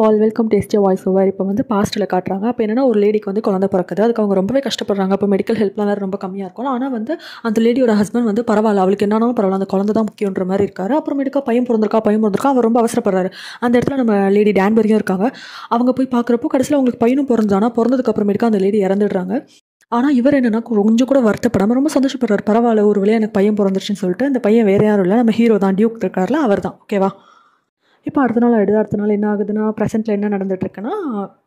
All welcome டேஸ்டியா voice over. இப்போ வந்து பாஸ்ட்டில் காட்டுறாங்க. அப்போ என்னன்னா ஒரு லேடிக்கு வந்து குழந்தை பிறக்குது. அதுக்கு அவங்க ரொம்பவே கஷ்டப்படுறாங்க. அப்போ மெடிக்கல் ஹெல்ப்லாம் வேறு ரொம்ப கம்மியாக இருக்கும். ஆனால் வந்து அந்த லேடியோட ஹஸ்பண்ட் வந்து பரவாயில்ல, அவளுக்கு என்னன்னாலும் பரவாயில்ல, அந்த குழந்தை தான் முக்கியன்ற மாதிரி இருக்காரு. அப்புறமேட்டுக்கா பையன் பிறந்திருக்கா, அவர் ரொம்ப அவசரப்படுறாரு. அந்த இடத்துல நம்ம லேடி டேன்பரியும் இருக்காங்க. அவங்க போய் பார்க்குறப்போ கடைசியில் அவங்களுக்கு பையனும் பிறந்தானா, பிறந்ததுக்கு அப்புறமேட்டுக்கா அந்த லேடி இறந்துடுறாங்க. ஆனால் இவர் என்னன்னா கொஞ்சம் கூட வருத்தப்படாமல் ரொம்ப சந்தோஷப்படுறாரு. பரவாயில்ல, ஒரு வேளையை எனக்கு பையன் பிறந்துருச்சுன்னு சொல்லிட்டு. அந்த பையன் வேறு யாரும் இல்லை, நம்ம ஹீரோ தான், டியூக் இருக்கார்ல, அவர் தான். ஓகேவா? இப்போ அடுத்த நாள் என்ன ஆகுதுன்னா, ப்ரெசென்ட்டில் என்ன நடந்துட்டுருக்குன்னா,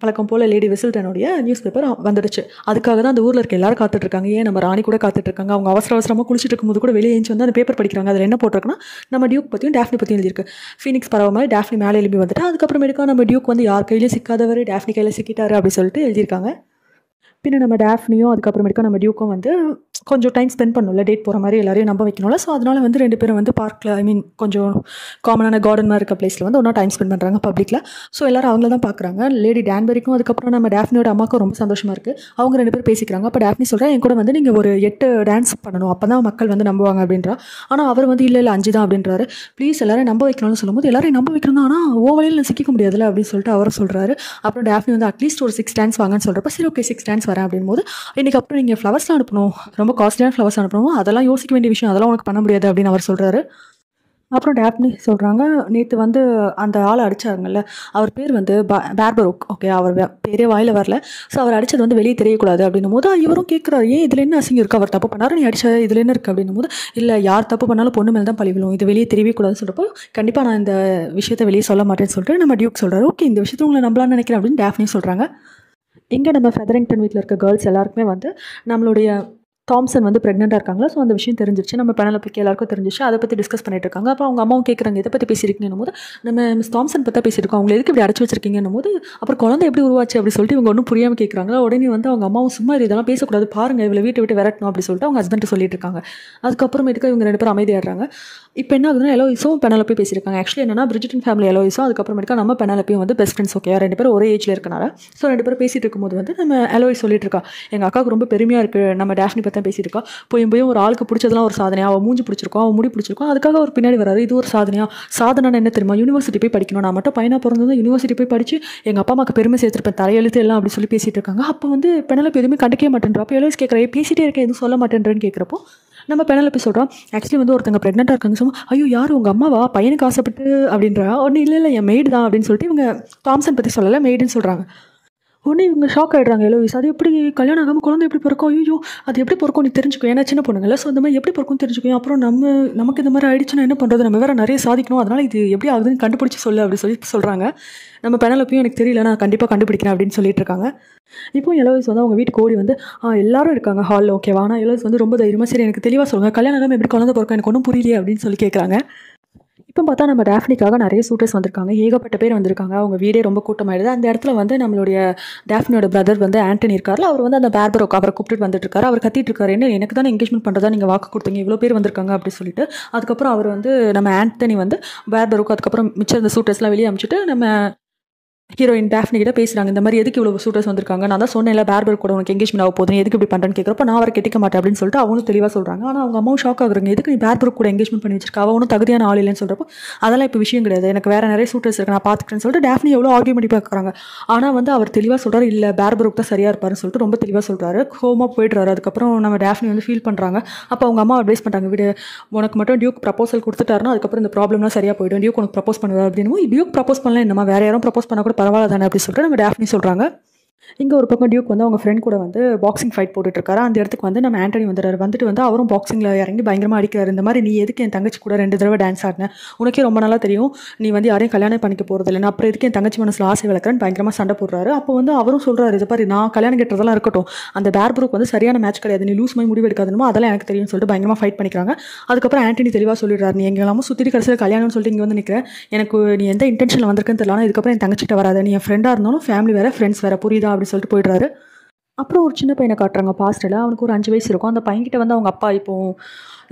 வழக்கம் போல் லேடி விசில்டனுடைய நியூஸ் பேப்பர் வந்துடுச்சு. அதுக்காக தான் அந்த ஊரில் இருக்க எல்லாரும் காத்துட்ருக்காங்க. ஏன் நம்ம ராணி கூட காத்துட்ருக்காங்க. அவங்க அவசரமாக குளிச்சுட்டு இருக்கும்போது கூட வெளியே எழுந்து வந்து அந்த பேப்பர் படிக்கிறாங்க. அதில் என்ன போட்டிருக்குன்னா, நம்ம டியூக் பற்றியும் டேஃப்னி பற்றியும் எழுதியிருக்கு. ஃபீனிக்ஸ் பறவை மாதிரி டேஃப்னி மேலே எழுப்பி வந்துட்டு, அதுக்கப்புறமேட்டுக்கா நம்ம டியூக் வந்து யார் கையிலையும் சிக்காதவர், டேஃப்னி கையில் சிக்கிட்டாரு அப்படி சொல்லிட்டு எழுதியிருக்காங்க. பின்ன நம்ம டேஃப்னியும் அதுக்கப்புறமேட்டுக்கா நம்ம டியூக்கும் வந்து கொஞ்சம் டைம் ஸ்பெண்ட் பண்ணணும்ல, டேட் போகிற மாதிரி எல்லாரையும் நம்ப வைக்கணும்ல. ஸோ அதனால வந்து 2 பேரும் வந்து பார்க்கில் கொஞ்சம் காமனான கார்டன் மாதிரி இருக்க பிளேஸில் வந்து ஒன்றா டைம் ஸ்பெண்ட் பண்ணுறாங்க பப்ளிக்கில். ஸோ எல்லாரும் அவங்கள தான் பார்க்குறாங்க. லேடி டேன்பரிக்கும் அதுக்கப்புறம் நம்ம டேஃப்னியோட அம்மாவுக்கும் ரொம்ப சந்தோஷமாக இருக்குது. அவங்க 2 பேரும் பேசிக்கிறாங்க. அப்போ டேஃப்னி சொல்கிறேன், என் கூட வந்து நீங்கள் ஒரு 8 டான்ஸ் பண்ணணும், அப்போ தான் மக்கள் வந்து நம்புவாங்க அப்படின்றா. ஆனால் அவர் வந்து இல்லை 5 தான் அப்படின்றாரு. ப்ளீஸ் எல்லாரும் நம்ப வைக்கணும்னு சொல்லும்போது எல்லாரையும் நம்ப வைக்கணும், ஆனால் ஓ வழியில் சிக்கிக்க முடியாதுல்ல அப்படின்னு சொல்லிட்டு அவர் சொல்கிறாரு. அப்புறம் டேஃப்னி வந்து அட்லீஸ்ட் ஒரு 6 டான்ஸ் வாங்கன்னு சொல்கிறப்ப, சரி ஓகே 6 டான்ஸ் வரேன் அப்படின்போது, இன்றைக்கி அப்புறம் நீங்கள் ஃப்ளவர்ஸ்லாம் அனுப்பணும், ரொம்ப காஸ்ட்லியான ஃப்ளவர்ஸ் அனுப்பணும், அதெல்லாம் யோசிக்க வேண்டிய விஷயம், அதெல்லாம் உனக்கு பண்ண முடியாது அப்படின்னு அவர் சொல்கிறாரு. அப்புறம் டேஃப்னி சொல்கிறாங்க, நேற்று வந்து அந்த ஆளை அடித்தாங்கல்ல, அவர் பேர் வந்து பேர்பரோக். ஓகே, அவர் பேரே வாயில் வரல. ஸோ அவர் அடித்தது வந்து வெளியே தெரியக்கூடாது அப்படின்னும் போது இவரும் கேட்குறாரு, ஏன் இதில் என்ன அசிங்கம் இருக்குது, அவர் தப்பு பண்ணாரு, நீ அடிச்ச இதில் என்ன இருக்குது அப்படின்னும் போது, இல்லை யார் தப்பு பண்ணாலும் பொண்ணு மேலே தான் பழி விழும், இது வெளியே தெரியவே கூடாதுன்னு சொல்கிறப்போ, கண்டிப்பாக நான் இந்த விஷயத்தை வெளியே சொல்ல மாட்டேன்னு சொல்லிட்டு நம்ம டியூக் சொல்கிறாரு. ஓகே, இந்த விஷயத்தை உங்களை நம்பலான்னு நினைக்கிறேன் அப்படின்னு டேஃப்னி சொல்கிறாங்க. இங்கே நம்ம ஃபெதரிங்டன் வீட்டில் இருக்க கேர்ள்ஸ் எல்லாருக்குமே வந்து நம்மளுடைய தாம்சன் வந்து ப்ரெக்னெண்ட்டாக இருக்காங்களா. ஸோ அந்த விஷயம் தெரிஞ்சிருச்சு. நம்ம பெனலோபிக்கு எல்லாருக்கும் தெரிஞ்சிச்சு. அதை பற்றி டிஸ்கஸ் பண்ணிட்டு இருக்காங்க. அப்போ அவங்க அம்மாவும் கேட்குறாங்க, இதை பற்றி பேசியிருக்கீங்கன்னும் போது, நம்ம மிஸ் தாம்சன் பற்றி பேசியிருக்கோம், அவங்களை எதுக்கு இப்படி அடைச்சி வச்சிருக்கீங்கன்னும் போது, அப்புறம் குழந்தை எப்படி உருவாச்சு அப்படி சொல்லிட்டு இவங்க ஒன்றும் புரியாமல் கேட்குறாங்க. உடனே வந்து அவங்க அம்மாவும் சும்மா இதெல்லாம் பேசக்கூடாது, பாருங்கள் இவளை வீட்டை விட்டு விரட்டணும் அப்படி சொல்லிட்டு அவங்க ஹஸ்பண்ட் சொல்லிட்டு இருக்காங்க. அதுக்கப்புறமேட்டுக்கு இவங்க 2 பேரும் அமைதியாடுறாங்க. இப்போ என்ன ஆகுதுன்னா, எலோயிஸும் பெனலோப்பி பேசியிருக்காங்க. ஆக்சுவலி என்னன்னா, பிரிஜிட்டன் ஃபேமிலி எலோயிஸும் அதுக்கப்புறமேட்டுக்கா நம்ம பெனலோப்பியும் வந்து பெஸ்ட் ஃப்ரெண்ட்ஸ். ஓகே, 2 பேரும் ஒரே ஏஜில் இருக்கனால. ஸோ 2 பேரும் பேசிட்டு இருக்கும்போது வந்து நம்ம எலோயிஸ் சொல்லிட்டு இருக்கா, எங்கள் அக்காவுக்கு ரொம்ப பெருமையாக இருக்குது, நம்ம டேஃப்னி பற்றி தான் பேசிட்டு இருக்கா. போயும் ஒரு ஆளுக்கு பிடிச்சதெல்லாம் ஒரு சாதனையா, அவள் மூஞ்சி பிடிச்சிருக்கோம், அவன் முடி பிடிச்சிருக்கோம், அதுக்காக ஒரு பின்னாடி வராது, இது ஒரு சாதனையா. சாதனை என்ன தெரியுமா, யூனிவர்சிட்டி போய் படிக்கணும், நான் மட்டும் பையனாக பிறந்தது யூனிவர்சிட்டி போய் படித்து எங்கள் அப்பா அம்மாவுக்கு பெருமை சேர்த்துருப்பேன், தலையெழுத்து எல்லாம் அப்படி சொல்லி பேசிட்டு இருக்காங்க. அப்போ வந்து பெனலோப்பி எதுவுமே கண்டுக்கவே மாட்டேன்றா. அப்போ எலோயிஸ் கேட்குறேன், பேசிட்டே இருக்கேன் எதுவும் சொல்ல மாட்டேன்றேன்னு கேட்குறப்போ, நம்ம பெனலோப்பி சொல்கிறோம், ஆக்சுவலி வந்து ஒருத்தங்க ப்ரெக்னெண்ட்டாக இருக்காங்க. சும்மா ஐயோ யார் உங்கள் அம்மாவா, பையனுக்கு ஆசைப்பட்டு அப்படின்றா. ஒன்றும் இல்லை என் மெய்டு தான் அப்படின்னு சொல்லிட்டு இவங்க தாம்சன் பற்றி சொல்லலை, மெய்டுன்னு சொல்கிறாங்க. உடனே இவங்க ஷாக் ஆகிடுறாங்க. எலோயிஸ், அது எப்படி கல்யாணம் ஆகாமல் குழந்தை எப்படி பிறக்கும், ஐயோ அது எப்படி பிறக்கும் நீ தெரிஞ்சுக்கும், ஏன்னா சின்ன பொண்ணுங்கள. ஸோ இந்த மாதிரி எப்படி பிறக்கும் தெரிஞ்சுக்கும், அப்புறம் நமக்கு இந்த மாதிரி ஆயிடுச்சுன்னா என்ன பண்ணுறது, நம்ம வேறு நிறைய சாதிக்கணும், அதனால் இது எப்படி ஆகுதுன்னு கண்டுபிடிச்சி சொல்லு அப்படி சொல்லி சொல்கிறாங்க. நம்ம பெனலோப்பியும் எனக்கு தெரியல, நான் கண்டிப்பாக கண்டுபிடிக்கிறேன் அப்படின்னு சொல்லிட்டு இருக்காங்க. இப்போ எலோயிஸ் வந்து அவங்க வீட்டுக்கு ஓடி வந்து எல்லாரும் இருக்காங்க ஹாலில். ஓகேவா? ஆனால் எலோயிஸ் வந்து ரொம்ப தைரியமாக, சரி எனக்கு தெளிவாக சொல்லுங்கள், கல்யாணம் ஆகாமல் எப்படி குழந்தை பிறக்கும், எனக்கு ஒன்றும் புரியலையே அப்படின்னு சொல்லி கேட்குறாங்க. இப்போ பார்த்தா நம்ம டேஃப்னிக்காக நிறைய சூட்டர்ஸ் வந்திருக்காங்க, ஏகப்பட்ட பேர் வந்திருக்காங்க. அவங்க வீடே ரொம்ப கூட்டமாயிடுது. அந்த இடத்துல வந்து நம்மளுடைய டேஃப்னியோட பிரதர் வந்து ஆண்டனி இருக்கார்ல, அவர் வந்து அந்த பேர்பரோக் அவரை கூப்பிட்டு வந்துட்டு இருக்காரு. அவர் கத்திட்டு இருக்காரு, என்ன எனக்கு தானே என்கேஜ்மெண்ட் பண்ணுறதா நீங்கள் வாக்கு கொடுத்தீங்க, இவ்வளோ பேர் வந்திருக்காங்க அப்படி சொல்லிட்டு. அதுக்கப்புறம் அவர் வந்து நம்ம ஆண்டனி வந்து பேர்பரோக் அதுக்கப்புறம் மிச்சம் இந்த சூட்டர்ஸ்லாம் வெளியே அனுப்பிச்சிட்டு நம்ம ஹீரோயின் டேஃப்னி கிட்ட பேசுகிறாங்க, இந்த மாதிரி எதுக்கு இவ்வளோ சூட்டர்ஸ் வந்திருக்காங்க, நான் தான் சொன்னேன் பேர்பரோக் கூட உனக்கு எங்கேஜ்மெண்ட் ஆக போதும், எதுக்கு இப்படி பண்ணுறேன்னு கேட்குறப்ப, நான் அவரை கெட்டிக்க மாட்டேன் அப்படின்னு சொல்லிட்டு அவங்களும் தெளிவாக சொல்கிறாங்க. ஆனால் அவங்க அம்மாவும் ஷாக் ஆகுறாங்க, எதுக்கு நீ பேர்பரோக் கூட எங்கேஜ்மெண்ட் பண்ணி வச்சிருக்கா, அவனும் ஒன்றும் தகுதியான ஆள் இல்லைன்னு சொல்கிறப்போ, அதெல்லாம் இப்போ விஷயம் கிடையாது, எனக்கு வேறு நிறைய சூட்டர்ஸ் இருக்கு, நான் பார்த்துக்கிறேன்னு சொல்லிட்டு டேஃப்னி எவ்வளோ ஆர்கியூமெண்ட் பார்க்குறாங்க. ஆனால் வந்து அவர் தெளிவாக சொல்கிறார், இல்லை பேர்பரோக் தான் சரியாக இருப்பாருன்னு சொல்லிட்டு ரொம்ப தெளிவாக சொல்கிறாரு. ஹோமாக போய்ட்றாரு. அதுக்கப்புறம் நம்ம டேஃப்னி வந்து ஃபீல் பண்ணுறாங்க. அப்போ அவங்க அம்மா அட்வைஸ் பண்ணுறாங்க, விடு உனக்கு மட்டும் டியூக் ப்ரப்போசல் கொடுத்துட்டாருன்னா அதுக்கப்புறம் இந்த ப்ராப்ளம்லாம் சரியாக போய்டும், டியூக் உனக்கு ப்ரப்போஸ் பண்ணுவார் அப்படின்னு. டியூக் ப்ரப்போஸ் பண்ணலாம், என்னமா வேறு யாரும் ப்ரப்போஸ் பண்ணால் கூட பரவாயில்ல தானே அப்படி சொல்லிட்டு நம்ம டேஃப்னி சொல்கிறாங்க. இங்கே ஒரு பக்கம் டியூக் வந்து அவங்க ஃப்ரெண்ட் கூட வந்து பாக்ஸிங் ஃபைட் போட்டுட்ருக்காரு. அந்த இடத்துக்கு வந்து நம்ம ஆண்டனி வந்துட்டு வந்து அவரும் பாக்ஸிங்கில் இறங்கி பயங்கரமாக அடிக்கிறாரு. இந்த மாதிரி நீ எதுக்கு என் தங்கச்சி கூட 2 தடவை டான்ஸ் ஆடினேன், உனக்கே ரொம்ப நாளாக தெரியும் நீ வந்து யாரையும் கல்யாணம் பண்ணிக்க போகிறது இல்லை, அப்புறம் எதுக்கு என் தங்கச்சி மனசில் ஆசை வளர்க்குறேன்னு பயங்கரமாக சண்டை போடுறாரு. அப்போ வந்து அவரும் சொல்கிறாரு, இது பாரு நான் கல்யாணம் கட்டுறதெல்லாம் இருக்கட்டும், அந்த பேர்பரோக் வந்து சரியான மேட்ச் கிடையாது, நீ லூஸ் மாதிரி முடிவு எடுக்காதுமோ அதெல்லாம் எனக்கு தெரியும்னு சொல்லிட்டு பயங்கரமாக ஃபைட் பண்ணிக்கிறாங்க. அதுக்கப்புறம் ஆண்டனி தெளிவாக சொல்லிடுறாரு, நீ எங்கெல்லாமோ சுற்றி கடைசியில் கல்யாணம்னு சொல்லிட்டு இங்கே வந்து நிற்கிறேன், எனக்கு நீ எந்த இன்டென்ஷனில் வந்திருக்குன்னு தெரியல, ஆனால் இதுக்கப்புறம் என் தங்கச்சிட்ட வராது, நீ என் ஃப்ரெண்டாக இருந்தாலும் ஃபேமிலி வேறு ஃப்ரெண்ட்ஸ் வேறு, புரியுதா அப்படி சொல்லிட்டு போயிடுறாரு. அப்புறம் ஒரு சின்ன பையனை காட்டுறாங்க பாஸ்ட்டில். அவனுக்கு ஒரு 5 வயசு இருக்கும். அந்த பையன்கிட்ட வந்து அவங்க அப்பா இப்போ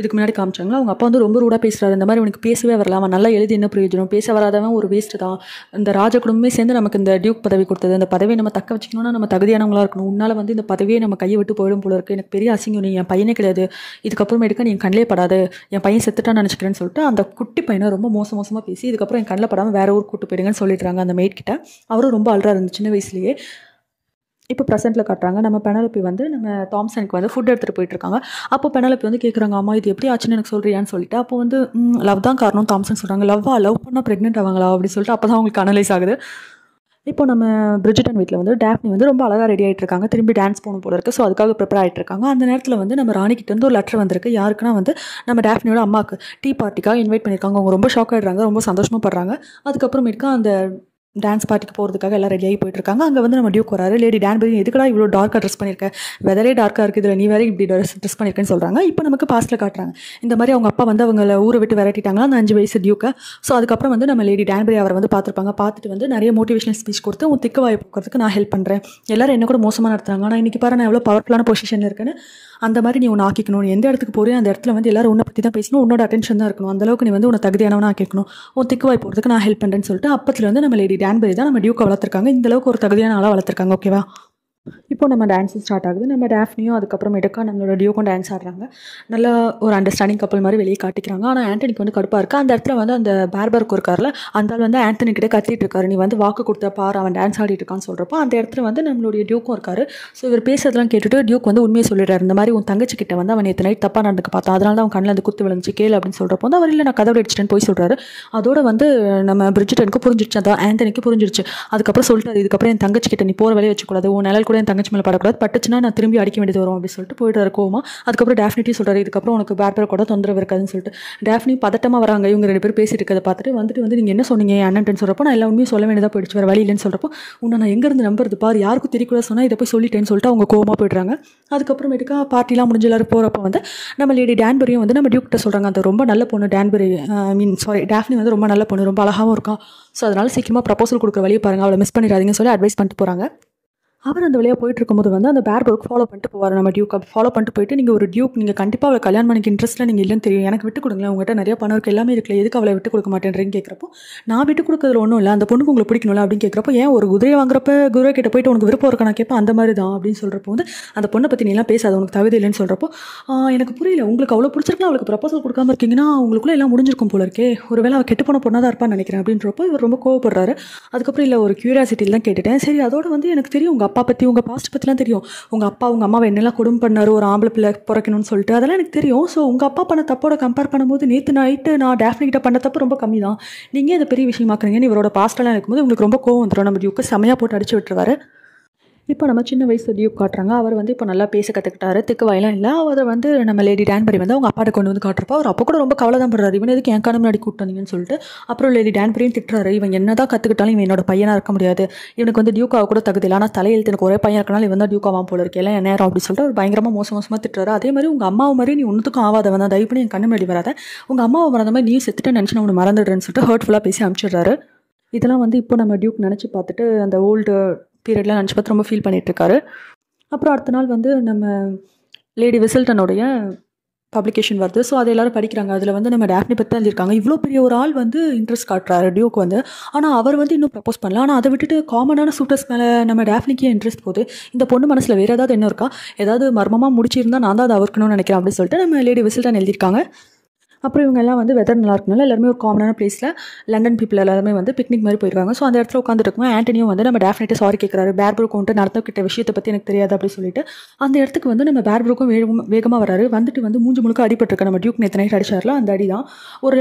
இதுக்கு முன்னாடி காமிச்சாங்களா, அவங்க அப்பா வந்து ரொம்ப ரூடாக பேசுகிறாரு. இந்த மாதிரி உனக்கு பேசவே வரல, அவன் நல்லா எழுதி என்ன பிரயோஜனம், பேச வராதவன் ஒரு வேஸ்ட்டு தான். இந்த ராஜ குடும்பமே சேர்ந்து நமக்கு இந்த டியூக் பதவி கொடுத்தது. அந்த பதவியை நம்ம தக்க வச்சுக்கணும்னா நம்ம தகுதியானவங்களா இருக்கணும். உன்னால் வந்து இந்த பதவியை நம்ம கையை விட்டு போயிடும் போல இருக்குது. எனக்கு பெரிய அசிங்கம், நீ என் பையனே கிடையாது, இதுக்கப்புறமேட்டுக்க நீ என் கண்ணிலே படாது, என் பையன் செத்துட்டான்னு நினச்சிக்கிறேன்னு சொல்லிட்டு அந்த குட்டி பையனை ரொம்ப மோசமாக பேசி இதுக்கப்புறம் என் கண்ணில் படாமல் வேற ஊருக்கு கூட்டு போயிடுங்கன்னு சொல்லிடுறாங்க அந்த மெய்ட் கிட்ட. அவரும் ரொம்ப அழறாரு இந்த சின்ன வயசுலேயே. இப்போ ப்ரெசென்ட்டில் காட்டுறாங்க, நம்ம பெனலோப்பி வந்து நம்ம தாம்சனுக்கு வந்து ஃபுட் எடுத்துகிட்டு போயிட்டுருக்காங்க. அப்போ பெனலோப்பி வந்து கேட்குறாங்க, அம்மா இது எப்படி ஆச்சுன்னு எனக்கு சொல்கிறியான்னு சொல்லிட்டு. அப்போ வந்து லவ் தான் காரணம் தாம்சன் சொல்கிறாங்க. லவ் பண்ணால் ப்ரெக்னென்ட் ஆவாங்களா அப்படின்னு சொல்லிட்டு அப்போ தான் அவங்களுக்கு அனலைஸ் ஆகுது. இப்போ நம்ம பிரிட்ஜிட்டன் வீட்டில் வந்து டேஃப்னி வந்து ரொம்ப அழகாக ரெடி ஆகிட்டு இருக்காங்க. திரும்பி டான்ஸ் போகணும் போல இருக்குது. ஸோ அதுக்காக ப்ரிப்பேர் ஆகிட்டு இருக்காங்க. அந்த நேரத்தில் வந்து நம்ம ராணிக்கிட்ட இருந்து ஒரு லெட்டர் வந்திருக்கு. யாருக்குன்னா வந்து நம்ம டேஃப்னியோட அம்மாவுக்கு டீ பார்ட்டிக்காக இன்வைட் பண்ணியிருக்காங்க. அவங்க ரொம்ப ஷாக் ஆகிடுறாங்க, ரொம்ப சந்தோஷமாக அதுக்கப்புறமேட்டுக்கா அந்த டான்ஸ் பார்ட்டிக்கு போகிறதுக்காக எல்லாம் ரெடியாகி போயிட்டுருக்காங்க. அங்கே வந்து நம்ம டியூக் வராரு. லேடி டான்பரி எதுக்கடா இவ்வளோ டார்க்காக ட்ரெஸ் பண்ணியிருக்கேன், வெதரே டார்க்காக இருக்குது, இதில் நீ வேறு இப்படி ட்ரெஸ் பண்ணியிருக்கேன்னு சொல்கிறாங்க. இப்போ நமக்கு பாஸ்ட்டில் காட்டுறாங்க இந்த மாதிரி அவங்க அப்பா வந்து அவங்கள ஊரை விட்டு விரட்டிட்டாங்களா அந்த 5 வயசு டியூக்கை. ஸோ அதுக்கப்புறம் வந்து நம்ம லேடி டான்பரி அவரை வந்து பார்த்துருப்பாங்க. பார்த்துட்டு வந்து நிறைய மோட்டிவேஷனல் ஸ்பீச் கொடுத்து உன் திக்கு வாய் போக்கிறதுக்கு நான் ஹெல்ப் பண்ணுறேன், எல்லாரும் என்ன கூட மோசமாக நடத்துறாங்க, ஆனால் இன்றைக்கி பாரு நான் எவ்வளோ பவர்ஃபுல்லான பொசிஷனில் இருக்குன்னு, அந்த மாதிரி நீ ஒன்று ஆக்கிக்கணும், நீ எந்த இடத்துக்கு போறியோ அந்த இடத்துல வந்து எல்லாரும் உன்னை பற்றி தான் பேசணும், உன்னோட அட்டென்ஷன் தான் இருக்கணும், அந்தளவுக்கு நீ வந்து உன்னை தகுதியானவனா ஆக்கிக்கணும், உன் திக்கு வாய் போகிறதுக்கு நான் ஹெல்ப் பண்ணுறேன்னு சொல்லிட்டு அப்பத்தில் வந்து நம்ம லேடி டான்பரி தான் நம்ம டியூக்கை வளர்த்துருக்காங்க. இந்தளவுக்கு ஒரு தகுதியான ஆளாக வளர்த்துருக்காங்க. ஓகேவா? இப்போ நம்ம டான்ஸும் ஸ்டார்ட் ஆகுது. நம்ம டேஃப்னியும் அதுக்கப்புறமேட்டுக்கா நம்மளோட டியூக்கும் டான்ஸ் ஆடுறாங்க. நல்லா ஒரு அண்டர்ஸ்டாண்டிங் கப்பல் மாதிரி வெளியே காட்டிக்கிறாங்க. ஆனால் ஆண்டனிக்கு வந்து கடுப்பாக இருக்குது. அந்த இடத்துல வந்து அந்த பார்பருக்கு இருக்கார்ல, அந்த ஆள் வந்து ஆண்டனி கிட்ட கத்திட்டு இருக்காரு, நீ வந்து வாக்கு கொடுத்த பாரு அவன் டான்ஸ் ஆடிட்டு இருக்கான்னு சொல்கிறப்போ அந்த இடத்துல வந்து நம்மளுடைய டியூக்கும் இருக்காரு. ஸோ இவர் பேசுறதெல்லாம் கேட்டுட்டு டியூக் வந்து உண்மையை சொல்லிடுறாரு. இந்த மாதிரி உன் தங்கச்சி கிட்ட வந்து அவன் நேற்று நைட் தப்பாக நடந்துக்க பார்த்தா, அதனால தான் அவன் கண்ணில் அந்த குத்து விழுந்துச்சு கேளு அப்படின்னு சொல்கிறப்போ வந்து அவர் இல்லை நான் கதவை அடிச்சிட்டேன்னு போய் சொல்கிறாரு. அதோட வந்து நம்ம பிரிட்ஜிட்டனுக்கு புரிஞ்சிடுச்சு, அதான் ஆண்டனிக்கு புரிஞ்சிடுச்சு. அதுக்கப்புறம் சொல்லிட்டாரு, இதுக்கப்புறம் என் தங்கச்சி கிட்ட நீ போகிற வேலையை வச்சுக்கூடாது, உன் நிழல் கூட என் தங்கச்சி மேலே படக்கூடாது, பட்டுச்சுன்னா நான் திரும்பி அடிக்க வேண்டியது வரும் அப்படின்னு சொல்லிட்டு போய்ட்டு கோவமா. அதுக்கப்புறம் டேஃப்னிட்டி சொல்கிறாரு, இதுக்கப்புறம் உனக்கு பார்பர் கூட தொந்தரவு இருக்காதுன்னு சொல்லிட்டு. டேஃப்னி பதட்டமாக வராங்க, இவங்க 2 பேர் பேசிட்டு இருக்கதை பார்த்துட்டு வந்து நீங்கள் என்ன சொன்னீங்க அண்ணன்ட்டு சொல்கிறப்போ நான் எல்லா உண்மையும் சொல்ல வேண்டியதாக போயிடுச்சு, வேறு வழி இல்லைன்னு சொல்கிறப்போ உன்னை நான் எங்கேருந்து நம்புறது பாரு, யாருக்கும் தெரியக்கூட சொன்னால் இதை போய் சொல்லிட்டேன்னு சொல்லிட்டு அவங்க கோவமாக போய்ட்றாங்க. அதுக்கப்புறமேட்டுக்கா பார்ட்டிலாம் முடிஞ்ச எல்லாரும் போகிறப்போ வந்து நம்ம லேடி டான்பரியும் வந்து நம்ம டியூக்கிட்ட சொல்கிறாங்க, அந்த ரொம்ப நல்ல பொண்ணு டான்பரி டேஃப்னி வந்து ரொம்ப நல்ல பொண்ணு, ரொம்ப அழகாகவும் இருக்கான், ஸோ அதனால் சீக்கிரமாக ப்ரப்போசல் கொடுக்குற வழியை பாருங்கள், அவளை மிஸ் பண்ணிடாதீங்கன்னு சொல்லி அட்வைஸ் பண்ணிட்டு போகிறாங்க. அவர் அந்த வழியாக போயிட்டு இருக்கும்போது வந்து அந்த பார்பருக்கு ஃபாலோ பண்ணிட்டு போவார். நம்ம டியூக்கை ஃபாலோ பண்ணிட்டு போயிட்டு, நீங்கள் ஒரு டியூக், நீங்கள் கண்டிப்பாக அவளை கல்யாணம் பண்ணிக்க இன்ட்ரெஸ்ட்டில் நீங்கள் இல்லைன்னு தெரியும், எனக்கு விட்டு கொடுங்களேன், உங்கள்கிட்ட நிறைய பணம் இருக்குது, எல்லாமே இருக்குல்ல, எதுக்கு அவளை விட்டு கொடுக்க மாட்டேன்றீங்க கேட்குறப்போ, நான் விட்டு கொடுக்குறதுல ஒன்றும் இல்லை, அந்த பொண்ணுக்கு உங்களை பிடிக்கணும்ல அப்படின்னு கேட்குறப்போ, ஏன் ஒரு குதிரை வாங்குறப்ப குதிரை கிட்ட போயிட்டு உனக்கு விருப்பம் இருக்கா நான் கேட்பேன், அந்த மாதிரி தான் அப்படின்னு சொல்கிறப்போ வந்து அந்த பொண்ணை பற்றி நீலாம் பேசாத, உனக்கு தகுதி இல்லைன்னு சொல்கிறப்போ எனக்கு புரியல, உங்களுக்கு அவ்வளோ பிடிச்சிருக்கலாம், அவளுக்கு ப்ரப்போசல் கொடுக்காம இருக்கீங்கன்னா உங்களுக்குள்ளே எல்லாம் முடிஞ்சிருக்கும் போல இருக்கே, ஒருவேளை அவள் கெட்டு போன பொண்ணாக தான் இருப்பான்னு நினைக்கிறேன் அப்படின்றப்போ இவர் ரொம்ப கோவப்படுறாரு. அதுக்கப்புறம் இல்லை ஒரு கியூரியாசிட்டியில் தான் கேட்டுட்டேன், சரி அதோட வந்து எனக்கு தெரியும் உங்கள் அப்பா பற்றி, உங்கள் பாஸ்ட் பற்றிலாம் தெரியும், உங்கள் அப்பா உங்கள் அம்மாவை என்னெல்லாம் கொடுமை பண்ணார் ஒரு ஆம்பளை பிள்ளை பிறக்கணும்னு சொல்லிட்டு, அதெல்லாம் எனக்கு தெரியும். ஸோ உங்கள் அப்பா பண்ண தப்போட கம்பேர் பண்ணும்போது நேற்று நைட்டு நான் டேஃப்னி கிட்ட பண்ண தப்பு ரொம்ப கம்மி தான், நீங்கள் இதை பெரிய விஷயமாக்குறீங்கன்னு இவரோட பாஸ்டெல்லாம் இருக்கும்போது உங்களுக்கு ரொம்ப கோவம் வந்துடும். நம்ம டியூக்கு செமையாக போட்டு அடிச்சு விட்டுருவாரு. இப்போ நம்ம சின்ன வயசு டியூக் காட்டுறாங்க. அவர் வந்து இப்போ நல்லா பேச கற்றுக்கிட்டாரு, திக்கு வயலாம் இல்லை. அதை வந்து நம்ம லேடி டான்பரி வந்து அவங்க அப்பாட்ட கொண்டு வந்து காட்டுறப்போ அவர் அப்போ கூட ரொம்ப கவலை தான் படுறாரு, இவன் எதுக்கு என் காரணம் முன்னாடி கூப்பிட்டு வந்தீங்கன்னு சொல்லிட்டு. அப்புறம் லேடி டான்பரியும் திட்டுறாரு, இவன் என்ன தான் கற்றுக்கிட்டாலும் இவன் என்னோட பையனாக இருக்க முடியாது, இவனுக்கு வந்து டியூக்காக கூட தகுதி இல்லை, ஆனால் தலையெழுத்து எனக்கு ஒரே பையன் இருக்கனால இவன் தான் டியூக்காவான் போல இருக்கு, எல்லாம் என் நேரம் அப்படின்னு சொல்லிட்டு அவர் பயங்கரமாக மோசமாக திட்டுறாரு. அதே மாதிரி உங்கள் அம்மாவை மாதிரி நீ ஒன்றுத்துக்கும் ஆகாதவன் தான், தயவு பண்ணி என் கண்ணு முன்னாடி வராத, உங்கள் அம்மாவை மறந்த மாதிரி நீ செத்துட்டு நினச்சி அவனை மறந்துடுறேன்னு சொல்லிட்டு ஹர்ட்ஃபுல்லாக பேசி அனுப்பிச்சிடுறாரு. இதெல்லாம் வந்து இப்போ நம்ம டியூக் நினச்சி பார்த்துட்டு அந்த ஓல்டு பீரியட்லாம் நினச்சி பார்த்து ரொம்ப ஃபீல் பண்ணிகிட்ருக்காரு. அப்புறம் அடுத்த நாள் வந்து நம்ம லேடி விசில்டனுடைய பப்ளிகேஷன் வருது. ஸோ அதை எல்லோரும் படிக்கிறாங்க. அதில் வந்து நம்ம டேஃப்னி பற்றி தான் எழுதியிருக்காங்க. இவ்வளோ பெரிய ஒரு ஆள் வந்து இன்ட்ரெஸ்ட் காட்டுறாரு டியூக் வந்து, ஆனால் அவர் வந்து இன்னும் ப்ரப்போஸ் பண்ணல. ஆனால் அதை விட்டுட்டு காமனான சூட்டர்ஸ் மேலே நம்ம டேஃப்னிக்கே இன்ட்ரெஸ்ட் போகுது. இந்த பொண்ணு மனசில் வேறு ஏதாவது என்ன இருக்கா, ஏதாவது மர்மமாக முடிச்சிருந்தா நான் தான் அதை அவருக்கணும்னு நினைக்கிறேன் அப்படின்னு சொல்லிட்டு நம்ம லேடி விசில்டன் எழுதியிருக்காங்க. அப்புறம் இவங்க எல்லாம் வந்து வெதர் நல்லா இருக்கனால எல்லாருமே ஒரு காமனான பிளேஸில் லண்டன் பீப்புள் எல்லாருமே வந்து பிக்னிக் மாதிரி போயிருக்காங்க. ஸோ அந்த இடத்துல உட்காந்துட்டு இருக்கும்போது ஆண்டனியும் வந்து நம்ம டேஃப்னெட்டாக சாரி கேட்குறாரு, பார்பருக்கு வந்துட்டு நடந்துக்கிட்ட விஷயத்தை பற்றி எனக்கு தெரியாது அப்படின்னு சொல்லிட்டு. அந்த இடத்துக்கு வந்து நம்ம பார்பருக்கும் வேகமாக வராரு. வந்துட்டு வந்து மூஞ்சி முழுக்க அடிபட்டிருக்க நம்ம டியூக் நேற்று நைட் அடிச்சார்ல, அந்த அடி தான்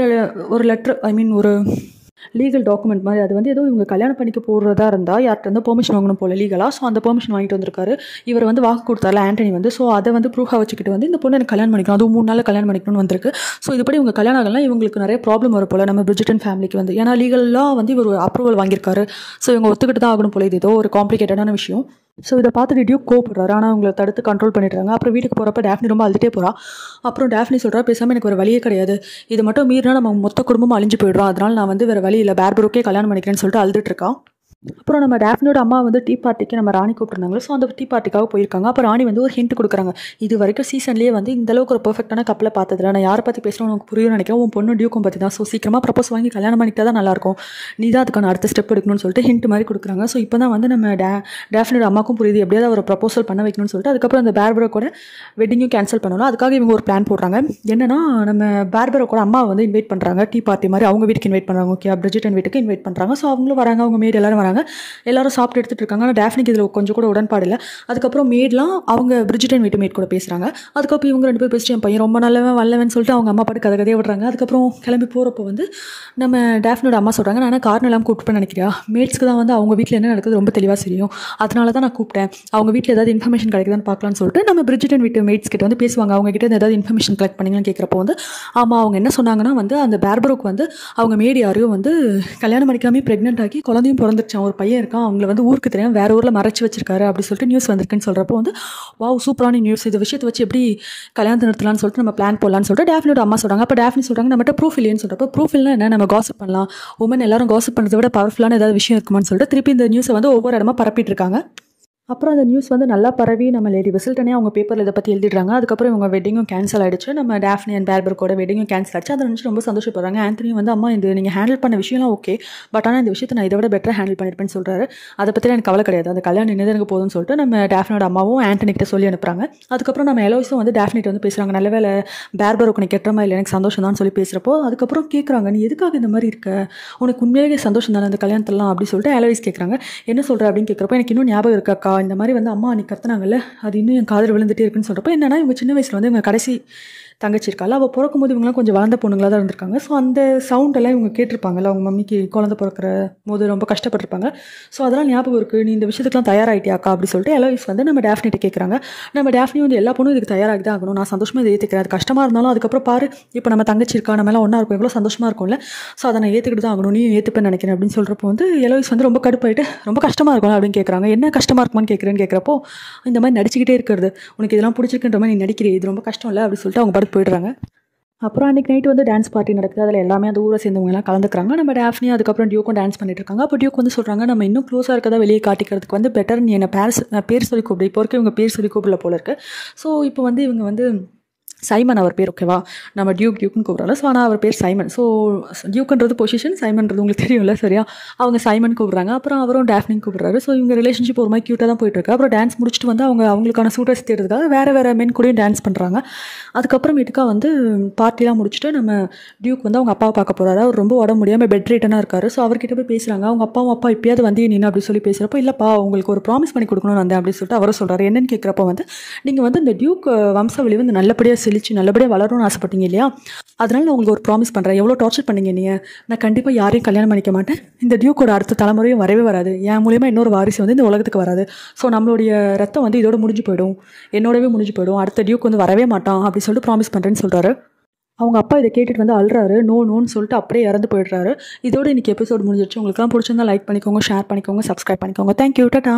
ஒரு லெட்டர், ஐ மீன் ஒரு லீகல் டாக்குமெண்ட் மாதிரி. அது வந்து ஏதோ இவங்க கல்யாணம் பண்ணிக்க போடுறதா இருந்தால் யார்கிட்ட வந்து பெர்மிஷன் வாங்கணும் போல லீகலாக. ஸோ அந்த பெர்மிஷன் வாங்கிட்டு வந்திருக்காரு. இவர் வந்து வாக்கு கொடுத்தாருல ஆண்டனி வந்து, ஸோ அதை வந்து ப்ரூஃபாக வச்சுக்கிட்டு வந்து இந்த பொண்ணு எனக்கு கல்யாணம் பண்ணிக்கணும், அதுவும் 3 நாளில் கல்யாணம் பண்ணிக்கணும்னு வந்திருக்கு. ஸோ இதுபடி இவங்க கல்யாணம் ஆகலாம், இவங்களுக்கு நிறைய ப்ராப்ளம் வரும் போல் நம்ம பிரிட்ஜிட்டன் ஃபேமிலிக்கு வந்து, ஏன்னா லீகலாக வந்து இவர் அப்ரூவல் வாங்கியிருக்காரு. ஸோ இவங்க ஒத்துக்கிட்டு தான் ஆகணும் போல, இது ஏதோ ஒரு காம்ப்ளிகேட்டடான விஷயம். ஸோ இதை பார்த்துட்டு டியூக் கோவப்படுறாரு, ஆனால் அவங்களை தடுத்து கண்ட்ரோல் பண்ணிடுறாங்க. அப்புறம் வீட்டுக்கு போகிறப்ப டேஃப்னி ரொம்ப அழுதுகிட்டே போகிறா. அப்புறம் டேஃப்னி சொல்கிறா, பேசாமல் எனக்கு ஒரு வழியே கிடையாது, இது மட்டும் மீறினா நம்ம மொத்த குடும்பமும் அழிஞ்சு போயிடுறோம், அதனால் நான் வந்து வேறு வழி இல்லை, பார்பருக்கே கல்யாணம் பண்ணிக்கிறேன்னு சொல்லிட்டு அழுதுட்டு இருக்கா. அப்புறம் நம்ம டேஃப்னியோட அம்மா வந்து டீ பார்ட்டிக்கு நம்ம ராணி கூப்பிட்டுருந்தாங்க. ஸோ அந்த டீ பார்ட்டிக்காக போயிருக்காங்க. அப்போ ராணி வந்து ஒரு ஹிண்ட் கொடுக்குறாங்க. இது வரைக்கும் சீசன்லேயே வந்து இந்த அளவுக்கு ஒரு பெர்ஃபெக்டான கப்பலை பார்த்ததில்ல. நான் யாரை பற்றி பேசணும் உனக்கு புரியும்னு நினைக்கிறேன். உன் பொண்ணு டியூக்கும் பற்றி தான். ஸோ சீக்கிரமாக ப்ரப்போஸ் வாங்கி கல்யாணம் பண்ணிக்கிட்டா தான் நல்லாயிருக்கும். நீ தான் அதுக்கான அடுத்த ஸ்டெப் எடுக்கணும்னு சொல்லிட்டு ஹிண்ட் மாதிரி கொடுக்குறாங்க. ஸோ இப்போ தான் வந்து நம்ம டேஃப்னியோட அம்மாக்கும் புரியுது எப்படியாவது ஒரு ப்ரப்போசல் பண்ண வைக்கணும்னு சொல்லிட்டு அதுக்கப்புறம் அந்த பேர்பரோ கூட வெட்டிங்கும் கேன்சல் பண்ணணும். அதுக்காக இவங்க ஒரு பிளான் போடுறாங்க. என்னன்னா நம்ம பேர்பரோ கூட அம்மா வந்து இன்வைட் பண்ணுறாங்க. டீ பார்ட்டி மாதிரி அவங்க வீட்டுக்கு இன்வைட் பண்ணுறாங்க. ஓகே, பிரிஜிட்டன் வீட்டுக்கு இன்வைட் பண்ணுறாங்க. ஸோ அவங்களும் வராங்க, அவங்க மேட் எல்லாரும் வராங்க. எல்லாரும் சாப்பிட்டு எடுத்துகிட்டு இருக்காங்க. ஆனால் டேஃப்னிக்கு இதில் கொஞ்சம் கூட உடன்பாடு இல்லை. அதுக்கப்புறம் மேட்லாம் அவங்க பிரிஜிட்டன் வீட்டு மேட் கூட பேசுகிறாங்க. அதுக்கப்புறம் இவங்க 2 பேர் பேசிட்டு என் பையன் ரொம்ப நல்லவன் வல்லவன் சொல்லிட்டு அவங்க அம்மா பாட்டு கதையை விடுறாங்க. அதுக்கப்புறம் கிளம்பி போகிறப்போ வந்து நம்ம டேஃப்னோட அம்மா சொல்கிறாங்க, நான் காரணம் எல்லாம் கூப்பிட்டு நினைக்கிறியா, மேட்ஸ்க்கு தான் வந்து அவங்க வீட்டில் என்ன நடக்குது ரொம்ப தெளிவாக தெரியும், அதனால தான் நான் கூப்பிட்டேன். அவங்க வீட்டில் ஏதாவது இன்ஃபர்மேஷன் கிடைக்குதான்னு பார்க்கலான்னு சொல்லிட்டு நம்ம பிரிஜிட்டன் வீட்டு மேட்ஸ் கிட்ட வந்து பேசுவாங்க. அவங்க கிட்ட ஏதாவது இன்ஃபர்மேஷன் கலெக்ட் பண்ணிங்கன்னு கேட்குறப்போ வந்து ஆமாம், அவங்க என்ன சொன்னாங்கன்னா வந்து அந்த பேர்பரோக்கு வந்து அவங்க மேடி யாரையும் வந்து கல்யாணம் பண்ணிக்காமே ப்ரெக்னென்ட் ஆகி குழந்தையும் பிறந்துருச்சான், ஒரு பையன் இருக்கான், அவங்கள வந்து ஊருக்கு தெரியும் வேறு ஊரில் மறைச்சி வச்சிருக்காரு அப்படி சொல்லிட்டு நியூஸ் வந்திருக்குன்னு சொல்கிறப்போ வந்து வாவ் சூப்பரான நியூஸ், இந்த விஷயத்தை வச்சு எப்படி கல்யாணத்தை நிறுத்தலாம்னு சொல்லிட்டு நம்ம பிளான் போடலான்னு சொல்லிட்டு டேஃப்னியோட அம்மா சொல்கிறாங்க. அப்போ டேஃப்னி சொல்கிறாங்க, நம்மகிட்ட ப்ரூஃப் இல்லைன்னு சொல்கிறப்போ ப்ரூஃப் இல்லைன்னா என்ன, நம்ம காசிப் பண்ணலாம், உமன் எல்லாரும் காசிப் பண்ணுறதை விட பவர்ஃபுல்லான ஏதாவது விஷயம் இருக்குமான்னு சொல்லிட்டு திருப்பி இந்த நியூஸை வந்து ஒவ்வொரு இடமா பரப்பிட்டு இருக்காங்க. அப்புறம் அந்த நியூஸ் வந்து நல்லா பரவி நம்ம லேடி விசில்டனே அவங்க பேப்பரில் இதை பற்றி எழுதிடுறாங்க. அதுக்கப்புறம் இவங்க வெட்டிங்கும் கேன்சல் ஆகிடுச்சு. நம்ம டேஃப்னி அண்ட் பேர்பரோட வெட்டிங்கும் கேன்சல் ஆச்சு. அதை நினச்சி ரொம்ப சந்தோஷப்படுறாங்க. ஆந்தனியும் வந்து அம்மா இது நீங்கள் ஹேண்டில் பண்ண விஷயம்லாம் ஓகே, பட் ஆனால் இந்த விஷயத்தை நான் இதை விட பெட்டராக ஹேண்டில் பண்ணியிருப்பேன்னு சொல்கிறாரு. அதை பற்றி எனக்கு கவலை கிடையாது, அந்த கல்யாணம் நின்று எனக்கு போதும்னு சொல்லிட்டு நம்ம டேஃப்னோட அம்மாவும் ஆண்டனி கிட்ட சொல்லி அனுப்புறாங்க. அதுக்கப்புறம் நம்ம எலோய்ஸும் வந்து டேஃப்னிட்ட வந்து பேசுகிறாங்க, நல்ல வேலை பேர்பரோக்கு நீ கெட்ட மாதிரி இல்லை, எனக்கு சந்தோஷம் தான் சொல்லி பேசுகிறப்போ அதுக்கப்புறம் கேட்குறாங்க, நீ எதுக்காக இந்த மாதிரி இருக்க, உனக்கு உண்மையிலேயே சந்தோஷம் தானே அந்த கல்யாணத்தெல்லாம் அப்படி சொல்லிட்டு எலோய்ஸ் கேட்குறாங்க. என்ன சொல்கிற அப்படின்னு கேட்குறப்போ எனக்கு இன்னும் ஞாபகம் இருக்காக்கா, இந்த மாதிரி வந்து அம்மா நீ கத்துனாங்கல்ல, அது இன்னும் என் காதில் விழுந்துட்டே இருக்குன்னு சொல்கிறப்போ என்னன்னா இவங்க சின்ன வயசில் வந்து இவங்க கடைசி தங்கச்சி இருக்காள், அவள் பிறக்கும் போது இவங்களாம் கொஞ்சம் வளர்ந்த பொண்ணுங்களாக தான் இருந்திருக்காங்க. ஸோ அந்த சவுண்டெல்லாம் இவங்க கேட்டிருப்பாங்கல்ல, அவங்க மம்மிக்கு குழந்தை பிறக்கிற போது ரொம்ப கஷ்டப்பட்டிருப்பாங்க. ஸோ அதெல்லாம் ஞாபகம் இருக்குது, நீ இந்த விஷயத்துக்குலாம் தயாராகிட்டியாக்கா அப்படி சொல்லிட்டு எலோய்ஸ் வந்து நம்ம டேஃப்னிட்ட கேட்குறாங்க. நம்ம டேஃப்னி வந்து எல்லா பொண்ணும் இதுக்கு தயாராகி தான் ஆகணும், நான் சந்தோஷமாக இதை ஏற்றுக்கிறேன், அது கஷ்டமாக இருந்தாலும் அதுக்கப்புறம் பாரு இப்போ நம்ம தங்கச்சி இருக்கா, நம்ம எல்லாம் ஒன்றா இருக்கும், எவ்வளோ சந்தோஷமாக இருக்கும்ல, ஸோ அதை நான் ஏற்றுக்கிட்டு தான் ஆகணும், நீ ஏற்றுப்பேன்னு நினைக்கிறேன் அப்படின்னு சொல்கிறப்போ வந்து எலோய்ஸ் வந்து ரொம்ப கடுப்பாயிட்டு ரொம்ப கஷ்டமாக இருக்கும் அப்படின்னு கேட்குறாங்க. என்ன கஷ்டமாக இருக்குமான்னு கேட்குறேன்னு கேட்குறப்போ இந்த மாதிரி நடிச்சுக்கிட்டே இருக்கிறது, உனக்கு இதெல்லாம் பிடிச்சிருக்குன்ற மாதிரி நீ நடிக்கிறீ, இது ரொம்ப கஷ்டம் இல்லை அப்படி சொல்லிட்டு அவங்க படுத்து போயிடுறாங்க. அப்புறம் அன்றைக்கி நைட்டு வந்து டான்ஸ் பார்ட்டி நடக்குது. அதில் எல்லாமே அந்த ஊரை சேர்ந்தவங்கலாம் கலந்துக்கிறாங்க. நம்ம டேஃப்னி அதுக்கப்புறம் டியூக்கும் டான்ஸ் பண்ணிட்டு இருக்காங்க. அப்போ டியூக் வந்து சொல்கிறாங்க, நம்ம இன்னும் க்ளோஸாக இருக்கதா வெளியே காட்டிக்கிறதுக்கு வந்து பெட்டர் நீ என்ன பேர் சொல்லி கூப்பிடு, இப்போ வரைக்கும் இவங்க பேர் சொல்லி கூப்பிடல போல இருக்குது. ஸோ இப்போ வந்து இவங்க வந்து சைமன் அவர் பேர், ஓகேவா, நம்ம டியூக்னு கூப்பிட்றாங்க. ஸோ ஆனால் அவர் பேர் சைமன். ஸோ டியூக்ன்றது பொசிஷன், சைமன்றது உங்களுக்கு தெரியும்ல, சரியா, அவங்க சைமன் கூப்பிட்றாங்க. அப்புறம் அவரும் டேஃப்னின்னு கூப்பிட்றாரு. ஸோ இவங்க ரிலேஷன்ஷிப் ஒரு மாதிரி க்யூட்டாக தான் போயிட்டுருக்கு. அப்புறம் டான்ஸ் முடிச்சுட்டு வந்து அவங்களுக்கான சூட்டர்ஸ் தேடுறதுக்காக வேறு மென் கூடயும் டான்ஸ் பண்ணுறாங்க. அதுக்கப்புறமேட்டுக்கா வந்து பார்ட்டிலாம் முடிச்சுட்டு நம்ம டியூக் வந்து அவங்க அப்பாவை பார்க்க போகிறாரு. அவர் ரொம்ப உடம்பு முடியாமல் பெட் ரேட்டனாக இருக்காரு. ஸோ அவர்கிட்ட போய் பேசுகிறாங்க. அவங்க அப்பா இப்போயாவது வந்தே நின்று அப்படி சொல்லி பேசுகிறப்போ இல்லைப்பா உங்களுக்கு ஒரு ப்ராமிஸ் பண்ணி கொடுக்கணும்னு வந்தேன் அப்படின்னு சொல்லிட்டு அவரும் சொல்கிறாரு. என்னன்னு கேட்குறப்போ வந்து நீங்கள் வந்து இந்த டியூக் வம்சாவளி வந்து நல்லபடியாக செழிச்சு நல்லபடியாக வளரும்னு ஆசைப்பட்டீங்க இல்லையா, அதனால நான் உங்களுக்கு ஒரு ப்ராமிஸ் பண்ணுறேன், எவ்வளோ டார்ச்சர் பண்ணீங்க நீங்கள், நான் கண்டிப்பாக யாரையும் கல்யாணம் பண்ணிக்க மாட்டேன், இந்த டியூக்கோட அடுத்த தலைமுறையும் வரவே வராது, என் மூலியமாக இன்னொரு வாரிசு வந்து இந்த உலகத்துக்கு வராது, ஸோ நம்மளுடைய ரத்தம் வந்து இதோட முடிஞ்சு போயிடும், என்னோடவே முடிஞ்சு போயிடும், அடுத்த டியூக் வந்து வரவே மாட்டான் அப்படி சொல்லிட்டு ப்ராமிஸ் பண்ணுறேன்னு சொல்கிறாரு. அவங்க அப்பா இதை கேட்டுட்டு வந்து அழுறாரு, நோன்னு சொல்லிட்டு அப்படியே இறந்து போயிடுறாரு. இதோட இன்றைக்கி எபிசோட் முடிஞ்சிருச்சு. உங்களுக்குலாம் பிடிச்சிருந்தா லைக் பண்ணிக்கோங்க, ஷேர் பண்ணிக்கோங்க, சப்ஸ்கிரைப் பண்ணிக்கோங்க. தேங்க்யூ, டாடா.